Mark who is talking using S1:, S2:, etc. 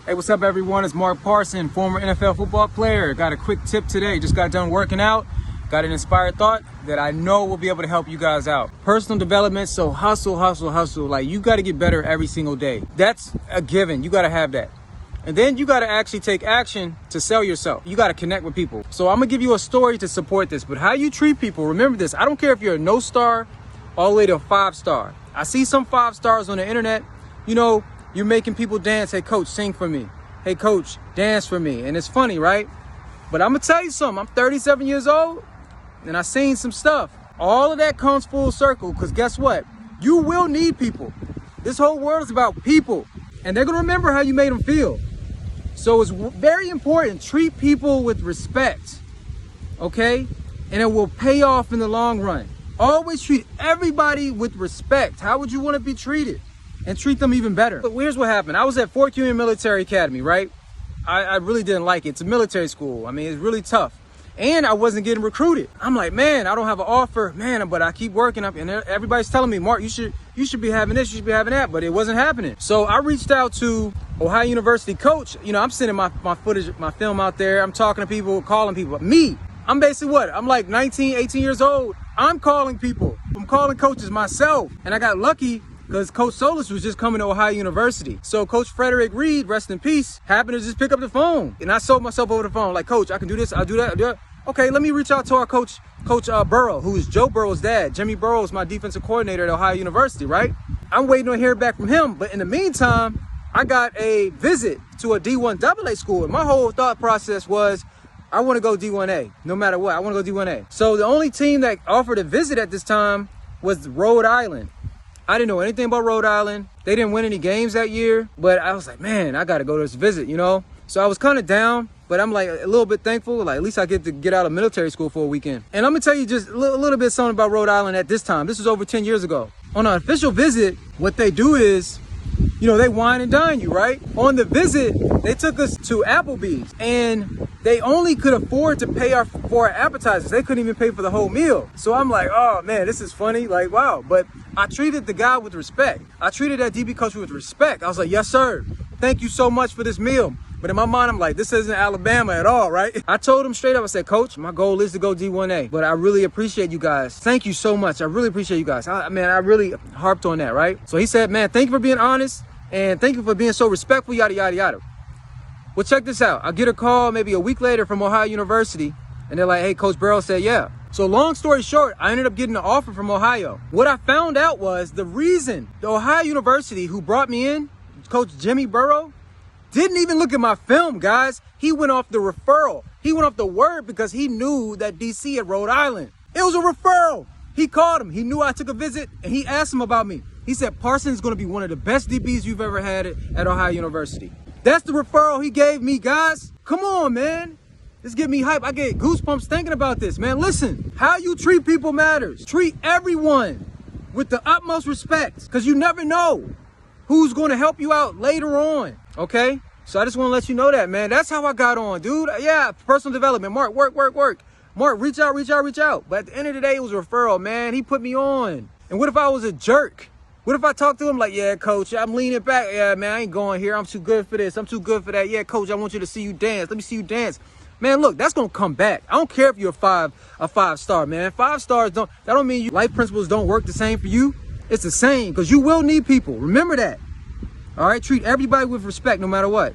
S1: Hey, what's up, everyone? It's Mark Parson, former NFL football player. Got a quick tip today. Just got done working out. Got an inspired thought that I know will be able to help you guys out. Personal development, so hustle. Like, you got to get better every single day. That's a given. You got to have that. And then you got to actually take action to sell yourself. You got to connect with people. So I'm going to give you a story to support this. But how you treat people, remember this. I don't care if you're a no star all the way to a 5-star. I see some 5 stars on the internet. You know, you're making people dance. Hey, coach, sing for me. Hey, coach, dance for me. And it's funny, right? But I'm going to tell you something. I'm 37 years old and I've seen some stuff. All of that comes full circle because guess what? You will need people. This whole world is about people and they're going to remember how you made them feel. So it's very important. Treat people with respect, okay? And it will pay off in the long run. Always treat everybody with respect. How would you want to be treated? And treat them even better. But here's what happened. I was at Fort Union Military Academy, right? I really didn't like it. It's a military school. I mean, it's really tough. And I wasn't getting recruited. I'm like, man, I don't have an offer, man, but I keep working up and everybody's telling me, Mark, you should be having this, you should be having that, but it wasn't happening. So I reached out to Ohio University coach. You know, I'm sending my footage, my film out there. I'm talking to people, calling people. Me, I'm basically what? I'm like 19, 18 years old. I'm calling people. I'm calling coaches myself. And I got lucky because Coach Solis was just coming to Ohio University. So Coach Frederick Reed, rest in peace, happened to just pick up the phone. And I sold myself over the phone. Like, coach, I can do this, I'll do that, I'll do that. Okay, let me reach out to our coach Burrow, who is Joe Burrow's dad. Jimmy Burrow is my defensive coordinator at Ohio University, right? I'm waiting to hear back from him. But in the meantime, I got a visit to a D1 AA school. And my whole thought process was, I want to go D1A, no matter what. I want to go D1A. So the only team that offered a visit at this time was Rhode Island. I didn't know anything about Rhode Island. They didn't win any games that year, but I was like, man, I got to go to this visit, you know? So I was kind of down, but I'm like a little bit thankful. Like, at least I get to get out of military school for a weekend. And I'm going to tell you just a little bit something about Rhode Island at this time. This was over 10 years ago. On an official visit, what they do is, you know, they wine and dine you, right? On the visit, they took us to Applebee's and they only could afford to pay for our appetizers. They couldn't even pay for the whole meal. So I'm like, oh man, this is funny. Like, wow. But I treated the guy with respect. I treated that DB coach with respect. I was like, yes, sir. Thank you so much for this meal. But in my mind, I'm like, this isn't Alabama at all, right? I told him straight up, I said, coach, my goal is to go D1A, but I really appreciate you guys. Thank you so much. I really appreciate you guys. I really harped on that, right? So he said, man, thank you for being honest and thank you for being so respectful, yada, yada, yada. Well, check this out. I get a call maybe a week later from Ohio University and they're like, hey, Coach Burrow said, yeah. So long story short, I ended up getting an offer from Ohio. What I found out was the reason the Ohio University who brought me in, Coach Jimmy Burrow, didn't even look at my film, guys. He went off the referral. He went off the word because he knew that DC at Rhode Island. It was a referral. He called him. He knew I took a visit and he asked him about me. He said, Parson is going to be one of the best DBs you've ever had at Ohio University. That's the referral he gave me, guys. Come on, man. This get me hype. I get goosebumps thinking about this, man. Listen, how you treat people matters. Treat everyone with the utmost respect because you never know who's going to help you out later on, okay? So I just want to let you know that, man. That's how I got on, dude. Yeah, personal development. Mark, work. Mark, reach out. But at the end of the day, it was a referral, man. He put me on. And what if I was a jerk? What if I talked to him like, yeah, coach, I'm leaning back. Yeah, man, I ain't going here. I'm too good for this. I'm too good for that. Yeah, coach, I want you to see you dance. Let me see you dance. Man, look, that's going to come back. I don't care if you're a 5-star, man. 5 stars that don't mean life principles don't work the same for you. It's the same because you will need people. Remember that. All right. Treat everybody with respect no matter what.